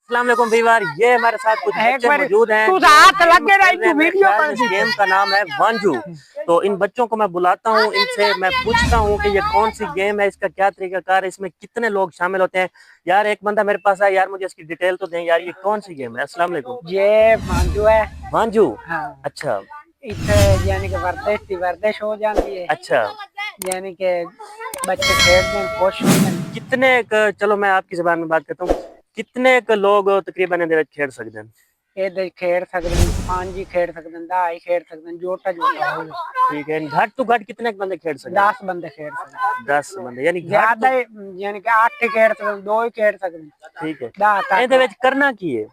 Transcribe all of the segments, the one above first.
अस्सलाम वालेकुम व्यूअर, ये हमारे साथ कुछ बच्चे मौजूद हैं। इस गेम का नाम है वांजू। तो इन बच्चों को मैं बुलाता हूँ, इनसे मैं पूछता हूँ कि ये कौन सी गेम है, इसका क्या तरीका कार है, इसमें कितने लोग शामिल होते हैं। यार एक बंदा मेरे पास है यार, मुझे इसकी डिटेल तो दें यार, ये कौन सी गेम है। अस्सलाम वालेकुम। ये वांजू है। वांजू, हाँ। अच्छा इसे यानी कि वर्जिश हो जाती है। अच्छा, यानी कि बच्चे खेलते हैं, खुश होते हैं। कितने चलो मैं आपकी ज़बान में बात करता हूँ, कितने लोग तकरीबन इहदे विच खेल सकते हैं? ये खेल सकते हैं, 5 ही खेल सकते हैं, 10 ही खेल सकते हैं, जोटा जोटा हो। ठीक है, घट तो घट कितने बंदे खेल सकते हैं? 10 बंदे खेल सकते हैं। 10 बंदे यानी ज्यादा यानी कि 8 ही खेल सकते हैं, 2 ही खेल सकते हैं। ठीक है, 10 ਇਹਦੇ ਵਿੱਚ ਕਰਨਾ ਕੀ ਹੈ?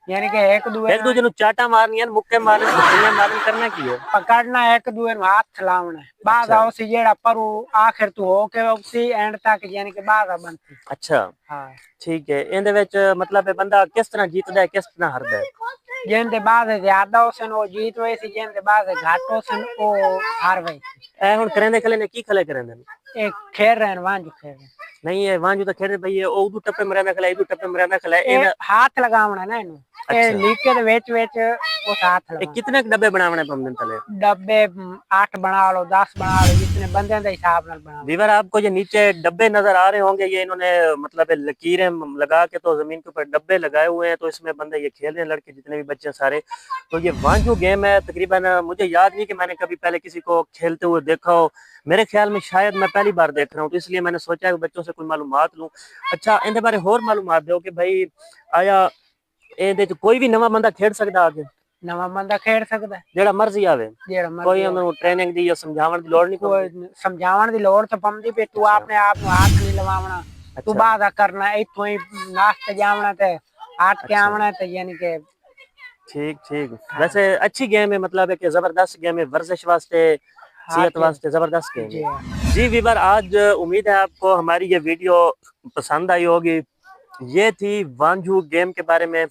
यानी कि एक दूजे ਨੂੰ ਚਾਟਾ ਮਾਰਨੀਆਂ, ਮੁੱਕੇ ਮਾਰਨੇ, ਛੁੱਟੀਆਂ ਮਾਰਨ, करना की है? पकड़ना, एक दूसरे में हाथ खिलावना है। बाद आओ सी जेड़ा पर आखिर तू हो के उसी एंड तक यानी कि बाद बनती। अच्छा हाँ ठीक है, ਇਹਦੇ ਵਿੱਚ मतलब ਬੰਦਾ ਕਿਸ ਤਰ੍ਹਾਂ ਜਿੱਤਦਾ ਹੈ, ਕਿਸ ਤਰ੍ਹਾਂ ਹਾਰਦਾ ਹੈ? जिनके बाद ज्यादा होसन वो जीत हुए सी, जिनके बाद घाट होसन वो हार गई। ए हुन करेंदे खले ने की खले करेंदे एक खेल रहे हैं, वांजू खेल रहे हैं। नहीं है वांजू तो खेल भाई, ये ओदू टप्पे मरेंदा खले, इदू टप्पे मरेंदा खले, ए हाथ लगावना ना इनु। ए लीके दे विच विच वो हाथ लगावना। कितने डब्बे बनावने पमदन तले? डब्बे 8 बना लो, 10 बना लो, जितने बंदे के हिसाब नाल बना लो। व्यूअर आपको ये नीचे डब्बे नजर आ रहे होंगे, ये इन्होंने मतलब लकीरें लगा के तो जमीन के ऊपर डब्बे लगाए हुए हैं, तो इसमें बंदे ये खेल रहे हैं, लड़के जितने भी बच्चे सारे। तो ये वांजू गेम है, तकरीबन मुझे याद नहीं कि मैंने कभी पहले किसी को खेलते हुए देखा हो। मेरे ख्याल में शायद मैं पहली बार देख रहा हूँ, तो इसलिए मैंने सोचा कि बच्चों से कोई मालूमात लूँ। अच्छा इनके बारे होर मालूमात दो कि भाई आया ਇਹਦੇ ਚ ਕੋਈ ਵੀ ਨਵਾਂ ਬੰਦਾ ਖੇਡ ਸਕਦਾ ਆ ਕੇ? नवा बंदा खेल सकता है ਜਿਹੜਾ ਮਰਜ਼ੀ ਆਵੇ, ਕੋਈ ਉਹਨੂੰ ट्रेनिंग ਦੀ ਜਾਂ ਸਮਝਾਉਣ ਦੀ ਲੋੜ ਨਹੀਂ? कोई समझावन दी लोड़ तो पमदी पे तू अपने आप ਨੂੰ हाथ नहीं लवावना, तू बात करना इथों ही नाश्ते जावना ते हाथ के आवना ते यानी कि ठीक ठीक। वैसे अच्छी गेम है, मतलब है कि जबरदस्त गेम है, वर्जिश वास्ते, सेहत वास्ते जबरदस्त गेम है। जी व्यूअर, आज उम्मीद है आपको हमारी ये वीडियो पसंद आई होगी। ये थी वांजू गेम के बारे में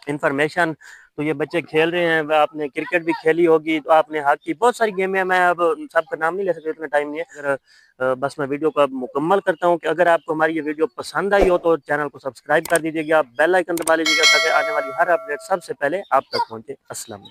इंफॉर्मेशन। तो ये बच्चे खेल रहे हैं, आपने क्रिकेट भी खेली होगी, तो आपने हॉकी, बहुत सारी गेमें, मैं अब सबका नाम नहीं ले सकता, इतना टाइम नहीं है। अगर बस मैं वीडियो को अब मुकम्मल करता हूँ कि अगर आपको हमारी ये वीडियो पसंद आई हो तो चैनल को सब्सक्राइब कर दीजिएगा, बेल आइकन दबा लीजिएगा ताकि आने वाली हर अपडेट सबसे पहले आप तक पहुँचे। अस्सलाम।